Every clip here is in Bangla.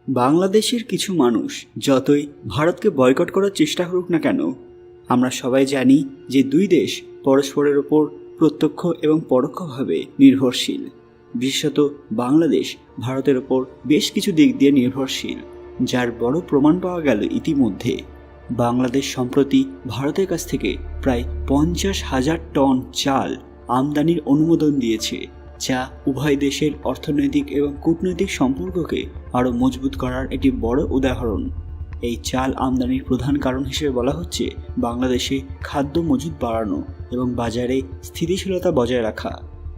বাংলাদেশের কিছু মানুষ যতই ভারতকে বয়কট করার চেষ্টা করুক না কেন, আমরা সবাই জানি যে দুই দেশ পরস্পরের ওপর প্রত্যক্ষ এবং পরোক্ষভাবে নির্ভরশীল। বিশেষত বাংলাদেশ ভারতের ওপর বেশ কিছু দিক দিয়ে নির্ভরশীল, যার বড় প্রমাণ পাওয়া গেল ইতিমধ্যে। বাংলাদেশ সম্প্রতি ভারতের কাছ থেকে প্রায় 50,000 টন চাল আমদানির অনুমোদন দিয়েছে, যা উভয় দেশের অর্থনৈতিক এবং কূটনৈতিক সম্পর্ককে আরও মজবুত করার একটি বড় উদাহরণ। এই চাল আমদানির প্রধান কারণ হিসেবে বলা হচ্ছে বাংলাদেশে খাদ্য মজুত বাড়ানো এবং বাজারে স্থিতিশীলতা বজায় রাখা।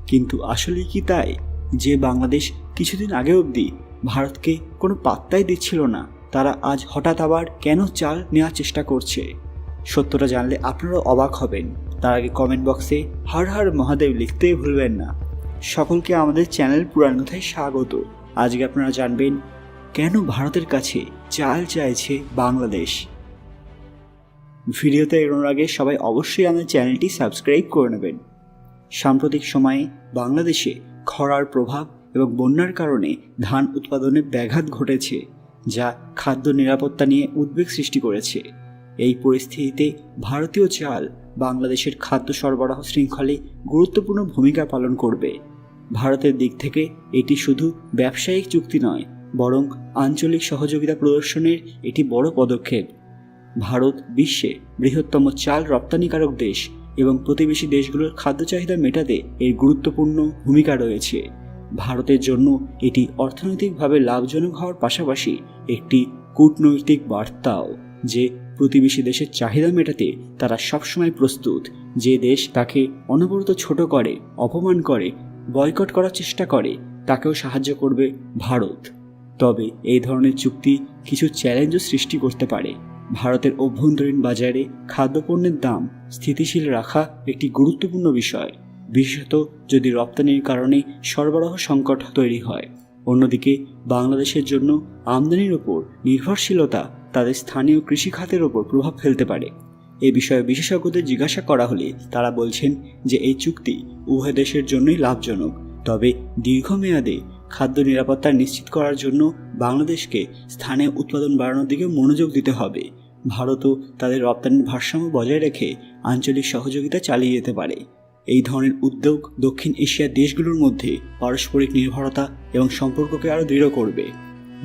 কিন্তু আসলে কি তাই যে বাংলাদেশ কিছুদিন আগে অবধি ভারতকে কোনো পাত্তাই দিচ্ছিল না, তারা আজ হঠাৎ আবার কেন চাল নেওয়ার চেষ্টা করছে? সত্যটা জানলে আপনারাও অবাক হবেন। তার আগে কমেন্ট বক্সে হর হর মহাদেব লিখতেই ভুলবেন না। সকলকে আমাদের চ্যানেল পুরাণ কথায় স্বাগত। আজকে আপনারা জানবেন কেন ভারতের কাছে চাল চাইছে বাংলাদেশ। ভিডিওতে এগোনোর আগে সবাই অবশ্যই আমাদের চ্যানেলটি সাবস্ক্রাইব করে নেবেন। সাম্প্রতিক সময়ে বাংলাদেশে খরার প্রভাব এবং বন্যার কারণে ধান উৎপাদনে ব্যাঘাত ঘটেছে, যা খাদ্য নিরাপত্তা নিয়ে উদ্বেগ সৃষ্টি করেছে। এই পরিস্থিতিতে ভারতীয় চাল বাংলাদেশের খাদ্য সরবরাহ শৃঙ্খলে গুরুত্বপূর্ণ ভূমিকা পালন করবে। ভারতের দিক থেকে এটি শুধু ব্যবসায়িক চুক্তি নয়, বরং আঞ্চলিক সহযোগিতা প্রদর্শনের একটি বড় পদক্ষেপ। ভারত বিশ্বে বৃহত্তম চাল রপ্তানিকারক দেশ এবং প্রতিবেশী দেশগুলোর খাদ্য চাহিদা মেটাতে এর গুরুত্বপূর্ণ ভূমিকা রয়েছে। ভারতের জন্য এটি অর্থনৈতিকভাবে লাভজনক হওয়ার পাশাপাশি একটি কূটনৈতিক বার্তাও যে প্রতিবেশী দেশের চাহিদা মেটাতে তারা সবসময় প্রস্তুত। যে দেশ তাকে অনবরত ছোট করে, অপমান করে, বয়কট করার চেষ্টা করে, তাকেও সাহায্য করবে ভারত। তবে এই ধরনের চুক্তি কিছু চ্যালেঞ্জও সৃষ্টি করতে পারে। ভারতের অভ্যন্তরীণ বাজারে খাদ্যপণ্যের দাম স্থিতিশীল রাখা একটি গুরুত্বপূর্ণ বিষয়, বিশেষত যদি রপ্তানির কারণে সরবরাহ সংকট তৈরি হয়। অন্যদিকে বাংলাদেশের জন্য আমদানির ওপর নির্ভরশীলতা তাদের স্থানীয় কৃষি খাতের ওপর প্রভাব ফেলতে পারে। এ বিষয়ে বিশেষজ্ঞদের জিজ্ঞাসা করা হলে তারা বলছেন যে এই চুক্তি উভয় দেশের জন্যই লাভজনক, তবে দীর্ঘমেয়াদে খাদ্য নিরাপত্তা নিশ্চিত করার জন্য বাংলাদেশকে স্থানীয় উৎপাদন বাড়ানোর দিকে মনোযোগ দিতে হবে। ভারতও তাদের রপ্তানির ভারসাম্য বজায় রেখে আঞ্চলিক সহযোগিতা চালিয়ে যেতে পারে। এই ধরনের উদ্যোগ দক্ষিণ এশিয়ার দেশগুলোর মধ্যে পারস্পরিক নির্ভরতা এবং সম্পর্ককে আরও দৃঢ় করবে।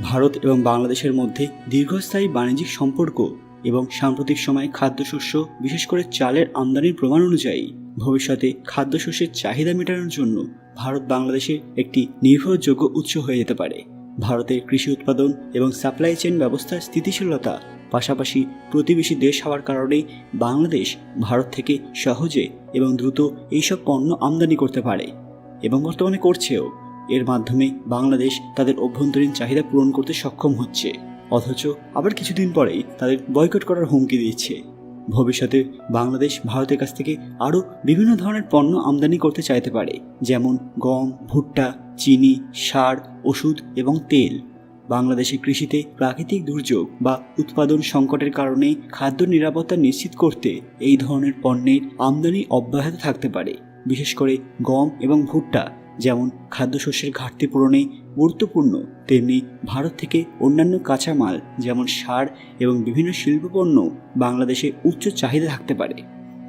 ভারত এবং বাংলাদেশের মধ্যে দীর্ঘস্থায়ী বাণিজ্যিক সম্পর্ক এবং সাম্প্রতিক সময়ে খাদ্যশস্য, বিশেষ করে চালের আমদানির প্রমাণ অনুযায়ী ভবিষ্যতে খাদ্যশস্যের চাহিদা মেটানোর জন্য ভারত বাংলাদেশের একটি নির্ভরযোগ্য উৎস হয়ে যেতে পারে। ভারতের কৃষি উৎপাদন এবং সাপ্লাই চেইন ব্যবস্থার স্থিতিশীলতা, পাশাপাশি প্রতিবেশী দেশ হওয়ার কারণে বাংলাদেশ ভারত থেকে সহজে এবং দ্রুত এইসব পণ্য আমদানি করতে পারে এবং বর্তমানে করছেও। এর মাধ্যমে বাংলাদেশ তাদের অভ্যন্তরীণ চাহিদা পূরণ করতে সক্ষম হচ্ছে, অথচ আবার কিছুদিন পরেই তাদের বয়কট করার হুমকি দিচ্ছে। ভবিষ্যতে বাংলাদেশ ভারতের কাছ থেকে আরও বিভিন্ন ধরনের পণ্য আমদানি করতে চাইতে পারে, যেমন গম, ভুট্টা, চিনি, সার, ওষুধ এবং তেল। বাংলাদেশের কৃষিতে প্রাকৃতিক দুর্যোগ বা উৎপাদন সংকটের কারণে খাদ্য নিরাপত্তা নিশ্চিত করতে এই ধরনের পণ্যের আমদানি অব্যাহত থাকতে পারে। বিশেষ করে গম এবং ভুট্টা যেমন খাদ্যশস্যের ঘাটতি পূরণে গুরুত্বপূর্ণ, তেমনি ভারত থেকে অন্যান্য কাঁচামাল যেমন সার এবং বিভিন্ন শিল্পপণ্য বাংলাদেশে উচ্চ চাহিদা থাকতে পারে।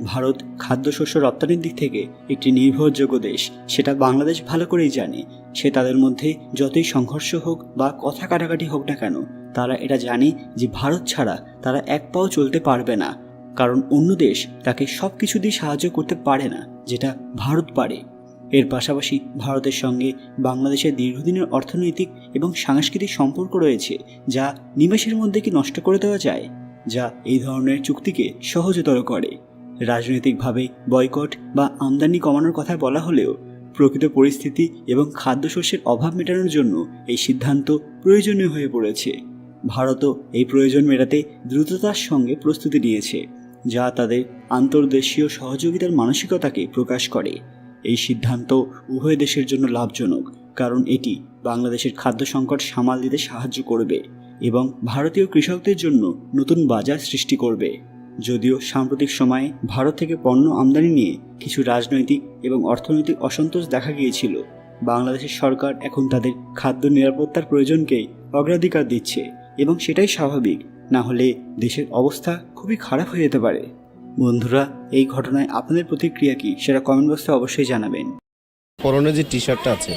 ভারত খাদ্যশস্য রপ্তানির দিক থেকে একটি নির্ভরযোগ্য দেশ, সেটা বাংলাদেশ ভালো করেই জানে। সে তাদের মধ্যে যতই সংঘর্ষ হোক বা কথা কাটাকাটি হোক না কেন, তারা এটা জানে যে ভারত ছাড়া তারা এক পাও চলতে পারবে না, কারণ অন্য দেশ তাকে সব কিছু দিয়ে সাহায্য করতে পারে না যেটা ভারত পারে। এর পাশাপাশি ভারতের সঙ্গে বাংলাদেশের দীর্ঘদিনের অর্থনৈতিক এবং সাংস্কৃতিক সম্পর্ক রয়েছে, যা নিমেষের মধ্যে কি নষ্ট করে দেওয়া যায়, যা এই ধরনের চুক্তিকে সহজতর করে। রাজনৈতিকভাবে বয়কট বা আমদানি কমানোর কথা বলা হলেও প্রকৃত পরিস্থিতি এবং খাদ্যশস্যের অভাব মেটানোর জন্য এই সিদ্ধান্ত প্রয়োজনীয় হয়ে পড়েছে। ভারতও এই প্রয়োজন মেটাতে দ্রুততার সঙ্গে প্রস্তুতি নিয়েছে, যা তাদের আন্তর্দেশীয় সহযোগিতার মানসিকতাকে প্রকাশ করে। এই সিদ্ধান্ত উভয় দেশের জন্য লাভজনক, কারণ এটি বাংলাদেশের খাদ্য সংকট সামাল দিতে সাহায্য করবে এবং ভারতীয় কৃষকদের জন্য নতুন বাজার সৃষ্টি করবে। যদিও সাম্প্রতিক সময়ে ভারত থেকে পণ্য আমদানি নিয়ে কিছু রাজনৈতিক এবং অর্থনৈতিক অসন্তোষ দেখা গিয়েছিল, বাংলাদেশের সরকার এখন তাদের খাদ্য নিরাপত্তার প্রয়োজনকেই অগ্রাধিকার দিচ্ছে এবং সেটাই স্বাভাবিক, না হলে দেশের অবস্থা খুবই খারাপ হয়ে যেতে পারে। বন্ধুরা, এই ঘটনায় আপনাদের প্রতিক্রিয়া কি সেটা কমেন্ট বক্সে অবশ্যই জানাবেন। পরনে যে টি শার্টটা আছে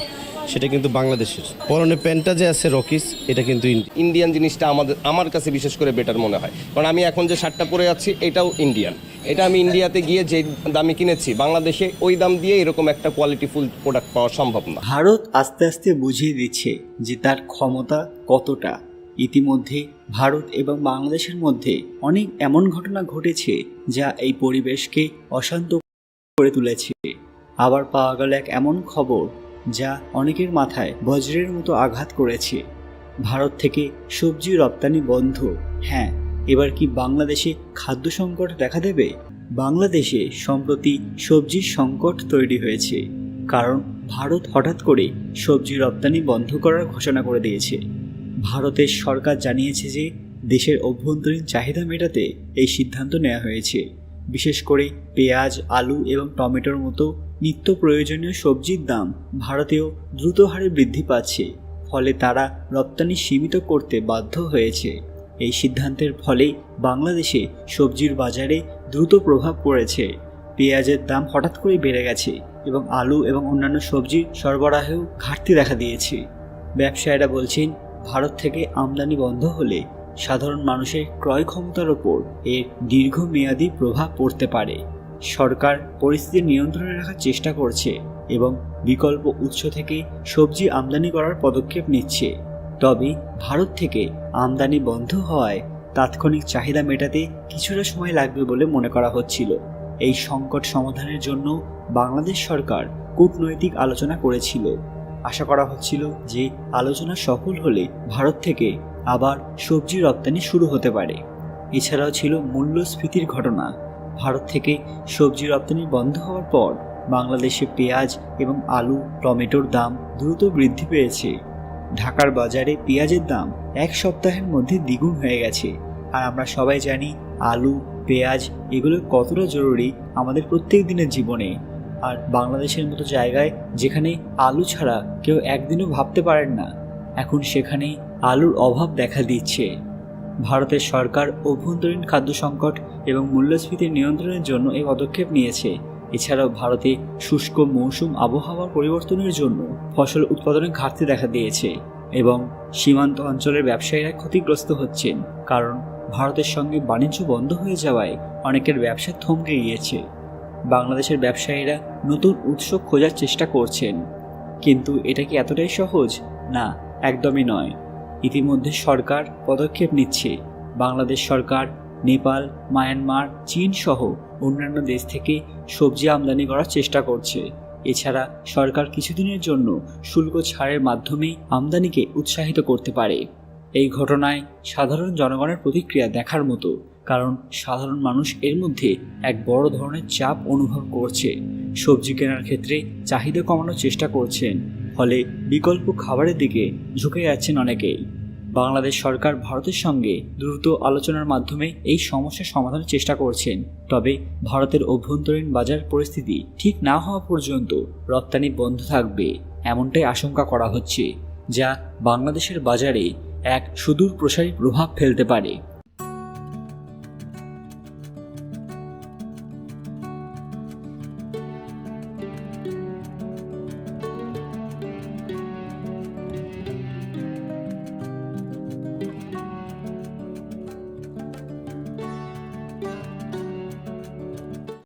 সেটা কিন্তু বাংলাদেশের, পরনে প্যান্টটা যে আছে রকিস এটা কিন্তু ইন্ডিয়ান জিনিসটা আমার কাছে বিশেষ করে বেটার মনে হয়, কারণ আমি এখন যে শার্টটা পরে আছি এটাও ইন্ডিয়ান। এটা আমি ইন্ডিয়াতে গিয়ে যে দামে কিনেছি, বাংলাদেশে ওই দাম দিয়ে এরকম একটা কোয়ালিটিফুল প্রোডাক্ট পাওয়া সম্ভব না। ভারত আস্তে আস্তে বুঝিয়ে দিচ্ছে যে তার ক্ষমতা কতটা। ইতিমধ্যে ভারত এবং বাংলাদেশের মধ্যে অনেক এমন ঘটনা ঘটেছে যা এই পরিবেশকে অশান্ত করে তুলেছে। আবার পাওয়া গেল এক এমন খবর যা অনেকের মাথায় বজ্রের মতো আঘাত করেছে। ভারত থেকে সবজি রপ্তানি বন্ধ। হ্যাঁ, এবার কি বাংলাদেশে খাদ্য সংকট দেখা দেবে? বাংলাদেশে সম্প্রতি সবজির সংকট তৈরি হয়েছে, কারণ ভারত হঠাৎ করে সবজি রপ্তানি বন্ধ করার ঘোষণা করে দিয়েছে। ভারতের সরকার জানিয়েছে যে দেশের অভ্যন্তরীণ চাহিদা মেটাতে এই সিদ্ধান্ত নেওয়া হয়েছে। বিশেষ করে পেঁয়াজ, আলু এবং টমেটোর মতো নিত্য প্রয়োজনীয় সবজির দাম ভারতেও দ্রুত হারে বৃদ্ধি পাচ্ছে, ফলে তারা রপ্তানি সীমিত করতে বাধ্য হয়েছে। এই সিদ্ধান্তের ফলেই বাংলাদেশে সবজির বাজারে দ্রুত প্রভাব পড়েছে। পেঁয়াজের দাম হঠাৎ করে বেড়ে গেছে এবং আলু এবং অন্যান্য সবজির সরবরাহেও ঘাটতি দেখা দিয়েছে। ব্যবসায়ীরা বলছেন, ভারত থেকে আমদানি বন্ধ হলে সাধারণ মানুষের ক্রয় ক্ষমতার ওপর এর দীর্ঘমেয়াদী প্রভাব পড়তে পারে। সরকার পরিস্থিতি নিয়ন্ত্রণে রাখার চেষ্টা করছে এবং বিকল্প উৎস থেকে সবজি আমদানি করার পদক্ষেপ নিচ্ছে। তবে ভারত থেকে আমদানি বন্ধ হওয়ায় তাৎক্ষণিক চাহিদা মেটাতে কিছুটা সময় লাগবে বলে মনে করা হচ্ছিল। এই সংকট সমাধানের জন্য বাংলাদেশ সরকার কূটনৈতিক আলোচনা করেছিল। আশা করা হচ্ছিল যে আলোচনা সফল হলে ভারত থেকে আবার সবজি রপ্তানি শুরু হতে পারে। এছাড়াও ছিল মূল্যস্ফীতির ঘটনা। ভারত থেকে সবজি রপ্তানি বন্ধ হওয়ার পর বাংলাদেশে পেঁয়াজ এবং আলু, টমেটোর দাম দ্রুত বৃদ্ধি পেয়েছে। ঢাকার বাজারে পেঁয়াজের দাম এক সপ্তাহের মধ্যে দ্বিগুণ হয়ে গেছে। আর আমরা সবাই জানি আলু, পেঁয়াজ এগুলো কতটা জরুরি আমাদের প্রত্যেক দিনের জীবনে। আর বাংলাদেশের মতো জায়গায় যেখানে আলু ছাড়া কেউ একদিনও ভাবতে পারেন না, এখন সেখানে আলুর অভাব দেখা দিচ্ছে। ভারতের সরকার অভ্যন্তরীণ খাদ্য সংকট এবং মূল্যস্ফীতি নিয়ন্ত্রণের জন্য এই পদক্ষেপ নিয়েছে। এছাড়াও ভারতে শুষ্ক মৌসুম আবহাওয়ার পরিবর্তনের জন্য ফসল উৎপাদনে ঘাটতি দেখা দিয়েছে এবং সীমান্ত অঞ্চলের ব্যবসায়ীরা ক্ষতিগ্রস্ত হচ্ছেন, কারণ ভারতের সঙ্গে বাণিজ্য বন্ধ হয়ে যাওয়ায় অনেকের ব্যবসা থমকে গিয়েছে। বাংলাদেশের ব্যবসায়ীরা নতুন উৎস খোঁজার চেষ্টা করছেন, কিন্তু এটা কি এতটাই সহজ? না, একদমই নয়। ইতিমধ্যে সরকার পদক্ষেপ নিচ্ছে। বাংলাদেশ সরকার নেপাল, মায়ানমার, চীন সহ অন্যান্য দেশ থেকে সবজি আমদানি করার চেষ্টা করছে। এছাড়া সরকার কিছুদিনের জন্য শুল্ক ছাড়ের মাধ্যমে আমদানিকে উৎসাহিত করতে পারে। এই ঘটনায় সাধারণ জনগণের প্রতিক্রিয়া দেখার মতো, কারণ সাধারণ মানুষ এর মধ্যে এক বড় ধরনের চাপ অনুভব করছে। সবজি কেনার ক্ষেত্রে চাহিদা কমানোর চেষ্টা করছেন, ফলে বিকল্প খাবারের দিকে ঝুঁকে যাচ্ছেন অনেকেই। বাংলাদেশ সরকার ভারতের সঙ্গে দ্রুত আলোচনার মাধ্যমে এই সমস্যার সমাধানের চেষ্টা করছেন। তবে ভারতের অভ্যন্তরীণ বাজার পরিস্থিতি ঠিক না হওয়া পর্যন্ত রপ্তানি বন্ধ থাকবে এমনটাই আশঙ্কা করা হচ্ছে, যা বাংলাদেশের বাজারে এক সুদূর প্রসারী প্রভাব ফেলতে পারে।